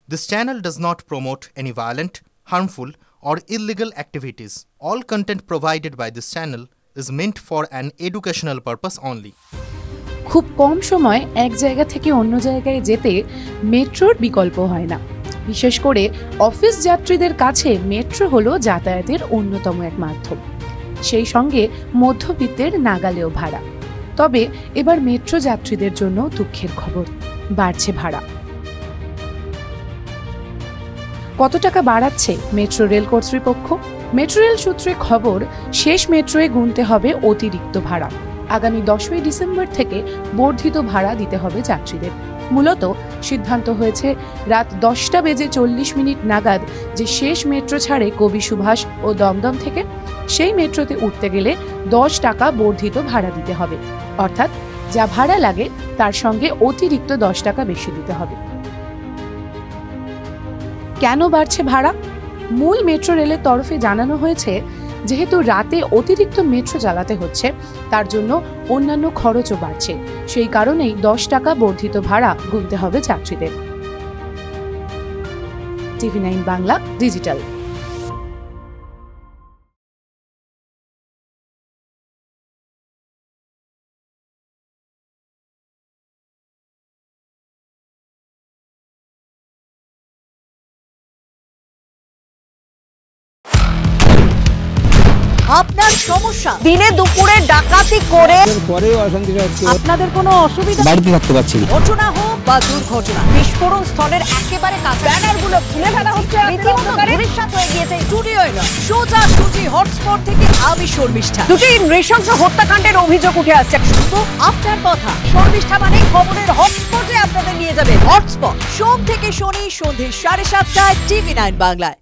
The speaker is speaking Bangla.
This channel does not promote any violent, harmful, or illegal activities. All content provided by this channel is meant for an educational purpose only. খুব কম সময় এক জায়গা থেকে অন্য জায়গায় যেতে মেট্রোর বিকল্প হয় না। বিশেষ করে অফিস যাত্রীদের কাছে মেট্রো হলো যাতায়াতের অন্যতম এক মাধ্যম। সেই সঙ্গে মধ্যবিত্তের নাগালেও ভাড়া। তবে এবার মেট্রো যাত্রীদের জন্য দুঃখের খবর, বাড়ছে ভাড়া। কত টাকা বাড়াচ্ছে মেট্রো রেল কর্তৃপক্ষ? মেট্রো রেল সূত্রে খবর, শেষ মেট্রোয় গুনতে হবে অতিরিক্ত ভাড়া। আগামী 10ই ডিসেম্বর থেকে বর্ধিত ভাড়া দিতে হবে যাত্রীদের। মূলত সিদ্ধান্ত হয়েছে রাত 10:40 নাগাদ যে শেষ মেট্রো ছাড়ে কবি সুভাষ ও দমদম থেকে, সেই মেট্রোতে উঠতে গেলে 10 টাকা বর্ধিত ভাড়া দিতে হবে। অর্থাৎ যা ভাড়া লাগে তার সঙ্গে অতিরিক্ত 10 টাকা বেশি দিতে হবে। কেন বাড়ছে ভাড়া? মূল মেট্রো রেলের তরফে জানানো হয়েছে, যেহেতু রাতে অতিরিক্ত মেট্রো চালাতে হচ্ছে, তার জন্য অন্যান্য খরচও বাড়ছে। সেই কারণেই 10 টাকা বর্ধিত ভাড়া গুনতে হবে যাত্রীদের। TV9 Bangla digital. আপনার সমস্যা, দিনে দুপুরে ডাকাতি করে আপনাদের কোনো অসুবিধা, বাড়িতে থাকতে পারছি না, ঘটনা হোক বা দুর্ঘটনা, বিস্ফোরণ স্থলের একেবারে কাছে ব্যানারগুলো খুলে ফেলা হচ্ছে, রীতিমতো ভবিষ্যৎ হয়ে গিয়েছে স্টুডিওয় নয়, সোজাসুজি হটস্পট থেকে আমি শর্মিষ্ঠা। দুটি নৃশংস হত্যাকাণ্ডের অভিযোগ উঠে আসছে। শুধু আপনার কথা, শর্মিষ্ঠা মানে খবরের হটস্পটে আপনাদের নিয়ে যাবে। হটস্পট সোম থেকে শনি সন্ধ্যে 7:30টায় TV9 বাংলায়।